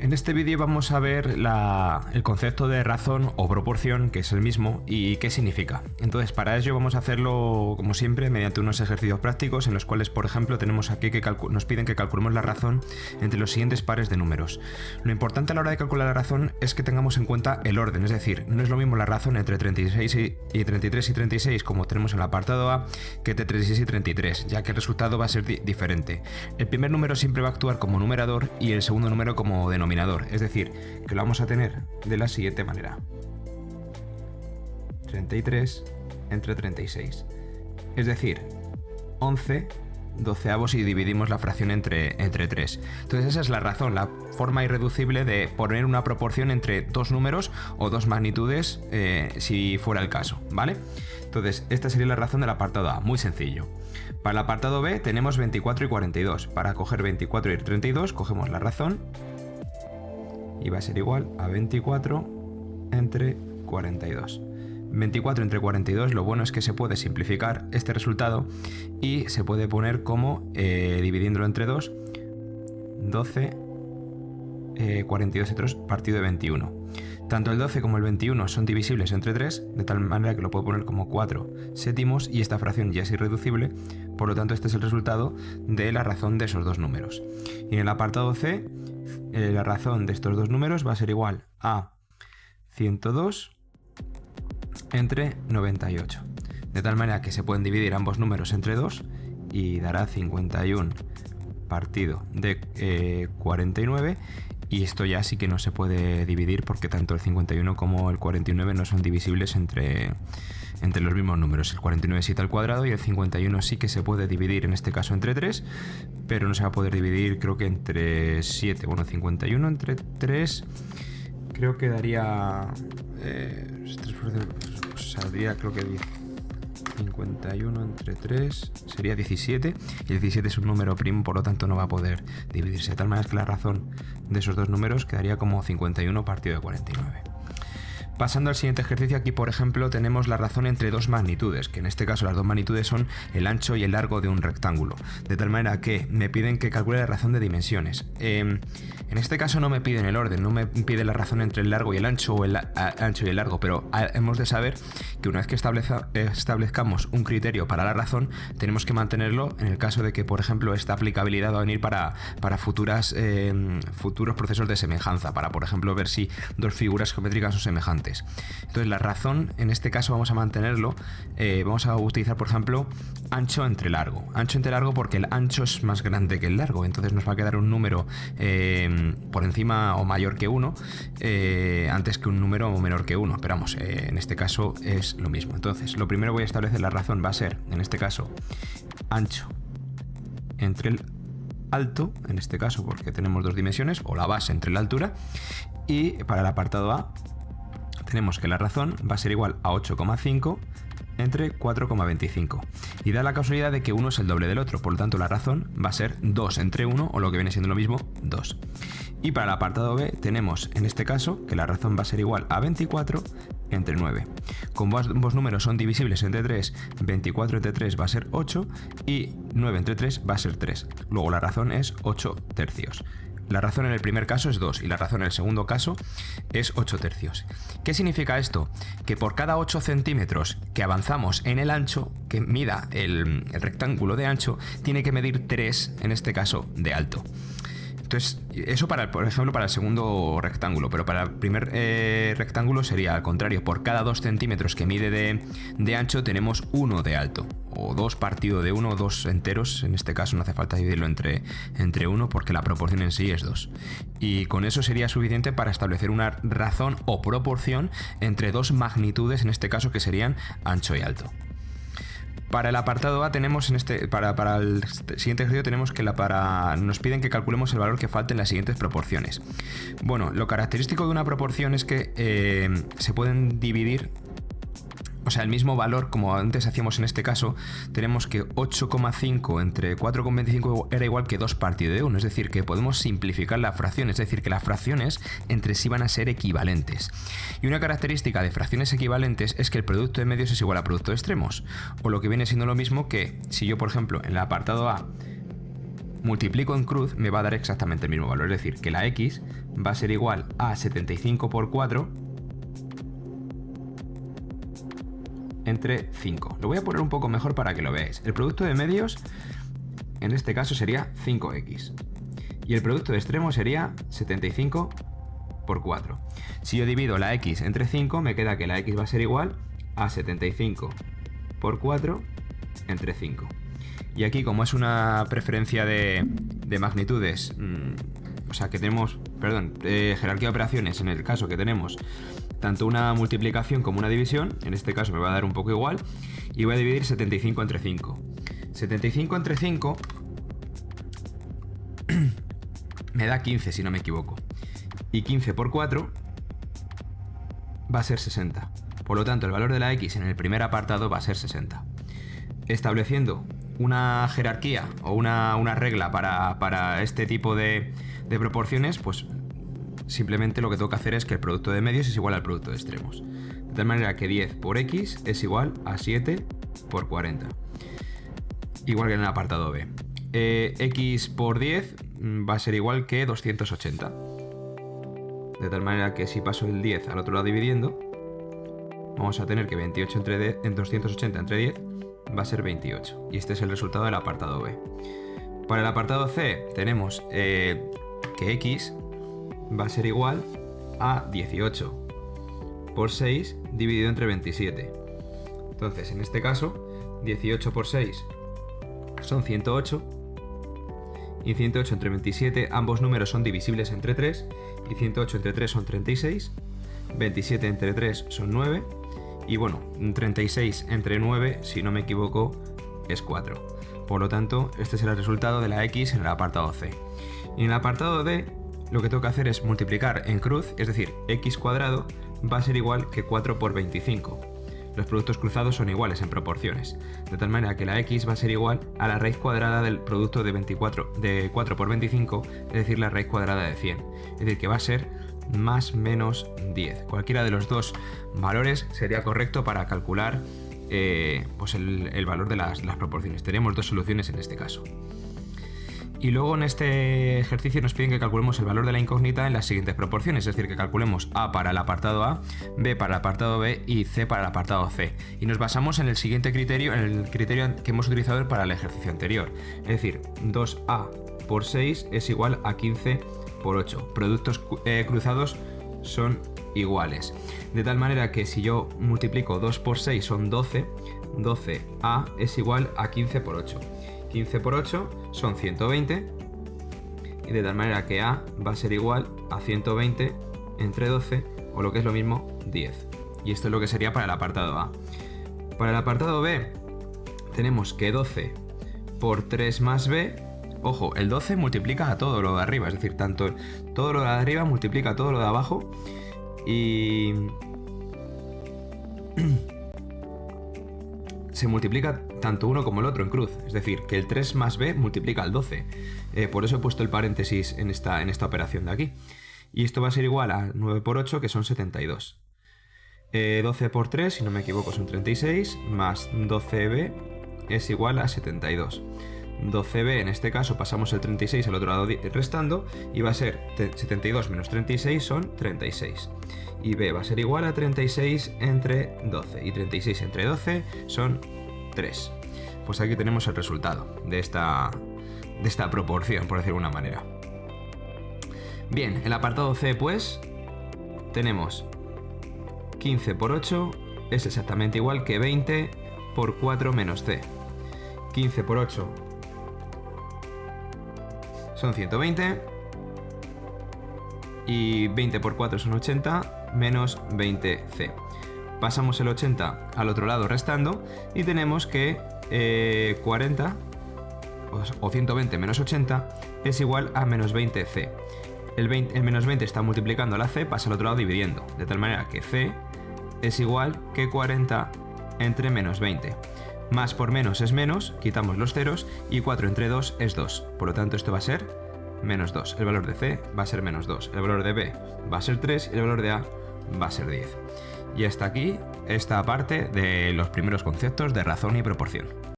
En este vídeo vamos a ver el concepto de razón o proporción, que es el mismo, y qué significa. Entonces, para ello vamos a hacerlo, como siempre, mediante unos ejercicios prácticos en los cuales, por ejemplo, tenemos aquí que nos piden que calculemos la razón entre los siguientes pares de números. Lo importante a la hora de calcular la razón es que tengamos en cuenta el orden, es decir, no es lo mismo la razón entre 36 y 33 y 36, como tenemos en el apartado A, que entre 36 y 33, ya que el resultado va a ser diferente. El primer número siempre va a actuar como numerador y el segundo número como denominador, es decir, que lo vamos a tener de la siguiente manera: 33 entre 36, es decir, 11 doceavos, y dividimos la fracción entre 3. Entonces esa es la razón, la forma irreducible de poner una proporción entre dos números o dos magnitudes, si fuera el caso, ¿vale? Entonces esta sería la razón del apartado A, muy sencillo. Para el apartado B tenemos 24 y 42. Para coger 24 y 32 cogemos la razón y va a ser igual a 24 entre 42. 24 entre 42, lo bueno es que se puede simplificar este resultado y se puede poner como, dividiéndolo entre 2, 12, 42 y 3 partido de 21. Tanto el 12 como el 21 son divisibles entre 3, de tal manera que lo puedo poner como 4 séptimos, y esta fracción ya es irreducible, por lo tanto este es el resultado de la razón de esos dos números. Y en el apartado C, la razón de estos dos números va a ser igual a 102 entre 98, de tal manera que se pueden dividir ambos números entre 2 y dará 51 partido de 49, y esto ya sí que no se puede dividir porque tanto el 51 como el 49 no son divisibles entre los mismos números. El 49 es 7 al cuadrado y el 51 sí que se puede dividir, en este caso entre 3, pero no se va a poder dividir, creo que entre 7. Bueno, 51 entre 3 creo que daría... saldría, creo que 51 entre 3 sería 17, y el 17 es un número primo, por lo tanto no va a poder dividirse, de tal manera que la razón de esos dos números quedaría como 51 partido de 49. Pasando al siguiente ejercicio, aquí por ejemplo tenemos la razón entre dos magnitudes, que en este caso las dos magnitudes son el ancho y el largo de un rectángulo, de tal manera que me piden que calcule la razón de dimensiones. En este caso no me piden el orden, no me pide la razón entre el largo y el ancho, o el ancho y el largo, pero hemos de saber que una vez que establezcamos un criterio para la razón, tenemos que mantenerlo en el caso de que, por ejemplo, esta aplicabilidad va a venir para futuros procesos de semejanza, para, por ejemplo, ver si dos figuras geométricas son semejantes. Entonces la razón, en este caso vamos a mantenerlo, vamos a utilizar, por ejemplo, ancho entre largo. Ancho entre largo porque el ancho es más grande que el largo, entonces nos va a quedar un número por encima o mayor que 1, antes que un número menor que 1, pero vamos, en este caso es lo mismo. Entonces lo primero voy a establecer la razón, va a ser, en este caso, ancho entre el alto, en este caso porque tenemos dos dimensiones, o la base entre la altura, y para el apartado A tenemos que la razón va a ser igual a 8,5 entre 4,25, y da la casualidad de que uno es el doble del otro, por lo tanto la razón va a ser 2 entre 1, o lo que viene siendo lo mismo, 2. Y para el apartado B tenemos, en este caso, que la razón va a ser igual a 24 entre 9. Como ambos números son divisibles entre 3, 24 entre 3 va a ser 8, y 9 entre 3 va a ser 3. Luego la razón es 8 tercios. La razón en el primer caso es 2 y la razón en el segundo caso es 8 tercios. ¿Qué significa esto? Que por cada 8 centímetros que avanzamos en el ancho, que mida el rectángulo de ancho, tiene que medir 3, en este caso, de alto. Entonces, eso por ejemplo para el segundo rectángulo, pero para el primer rectángulo sería al contrario: por cada 2 centímetros que mide de ancho tenemos 1 de alto, o 2 partido de 1, 2 enteros, en este caso no hace falta dividirlo entre 1 porque la proporción en sí es 2. Y con eso sería suficiente para establecer una razón o proporción entre dos magnitudes, en este caso que serían ancho y alto. Para el apartado A tenemos para el siguiente ejercicio tenemos que nos piden que calculemos el valor que falta en las siguientes proporciones. Bueno, lo característico de una proporción es que se pueden dividir, o sea, el mismo valor, como antes hacíamos en este caso, tenemos que 8,5 entre 4,25 era igual que 2 partido de 1, es decir, que podemos simplificar la fracción, es decir, que las fracciones entre sí van a ser equivalentes. Y una característica de fracciones equivalentes es que el producto de medios es igual a producto de extremos, o lo que viene siendo lo mismo que si yo, por ejemplo, en el apartado A multiplico en cruz, me va a dar exactamente el mismo valor. Es decir, que la x va a ser igual a 75 por 4 entre 5. Lo voy a poner un poco mejor para que lo veáis. El producto de medios, en este caso, sería 5x. Y el producto de extremos sería 75 por 4. Si yo divido la x entre 5, me queda que la x va a ser igual a 75 por 4 entre 5. Y aquí, como es una preferencia de magnitudes, o sea que tenemos, jerarquía de operaciones, en el caso que tenemos tanto una multiplicación como una división, en este caso me va a dar un poco igual, y voy a dividir 75 entre 5. 75 entre 5 me da 15, si no me equivoco. Y 15 por 4 va a ser 60. Por lo tanto, el valor de la x en el primer apartado va a ser 60. Estableciendo una jerarquía o una regla para este tipo de proporciones, pues simplemente lo que tengo que hacer es que el producto de medios es igual al producto de extremos. De tal manera que 10 por x es igual a 7 por 40. Igual que en el apartado B. X por 10 va a ser igual que 280. De tal manera que si paso el 10 al otro lado dividiendo, vamos a tener que 28 en 280 entre 10 va a ser 28. Y este es el resultado del apartado B. Para el apartado C tenemos que x va a ser igual a 18 por 6 dividido entre 27. Entonces, en este caso, 18 por 6 son 108. Y 108 entre 27, ambos números son divisibles entre 3. Y 108 entre 3 son 36. 27 entre 3 son 9. Y bueno, 36 entre 9, si no me equivoco, es 4. Por lo tanto, este será el resultado de la x en el apartado C. Y en el apartado D, lo que tengo que hacer es multiplicar en cruz, es decir, x cuadrado va a ser igual que 4 por 25. Los productos cruzados son iguales en proporciones, de tal manera que la x va a ser igual a la raíz cuadrada del producto de 4 por 25, es decir, la raíz cuadrada de 100. Es decir, que va a ser más menos 10. Cualquiera de los dos valores sería correcto para calcular pues el valor de las proporciones. Tenemos dos soluciones en este caso. Y luego en este ejercicio nos piden que calculemos el valor de la incógnita en las siguientes proporciones, es decir, que calculemos A para el apartado A, B para el apartado B y C para el apartado C. Y nos basamos en el siguiente criterio, en el criterio que hemos utilizado para el ejercicio anterior. Es decir, 2A por 6 es igual a 15 por 8. Productos cruzados son iguales. De tal manera que si yo multiplico 2 por 6 son 12, 12A es igual a 15 por 8. 15 por 8 son 120 y de tal manera que A va a ser igual a 120 entre 12 o lo que es lo mismo 10. Y esto es lo que sería para el apartado A. Para el apartado B tenemos que 12 por 3 más B, ojo, el 12 multiplica a todo lo de arriba, es decir, tanto todo lo de arriba multiplica a todo lo de abajo y se multiplica tanto uno como el otro en cruz, es decir, que el 3 más b multiplica al 12. Por eso he puesto el paréntesis en esta operación de aquí. Y esto va a ser igual a 9 por 8, que son 72. 12 por 3, si no me equivoco, son 36, más 12b es igual a 72. 12b, en este caso, pasamos el 36 al otro lado restando, y va a ser 72 menos 36 son 36. Y b va a ser igual a 36 entre 12. Y 36 entre 12 son 3. Pues aquí tenemos el resultado de esta proporción, por decirlo de una manera. Bien, el apartado C, pues, tenemos 15 por 8 es exactamente igual que 20 por 4 menos C. 15 por 8 son 120 y 20 por 4 son 80 menos 20C. Pasamos el 80 al otro lado restando y tenemos que 40 o 120 menos 80 es igual a menos 20C. El menos 20 está multiplicando a la C, pasa al otro lado dividiendo, de tal manera que C es igual que 40 entre menos 20. Más por menos es menos, quitamos los ceros, y 4 entre 2 es 2. Por lo tanto, esto va a ser menos 2. El valor de C va a ser menos 2. El valor de B va a ser 3 y el valor de A va a ser 10. Y hasta aquí esta parte de los primeros conceptos de razón y proporción.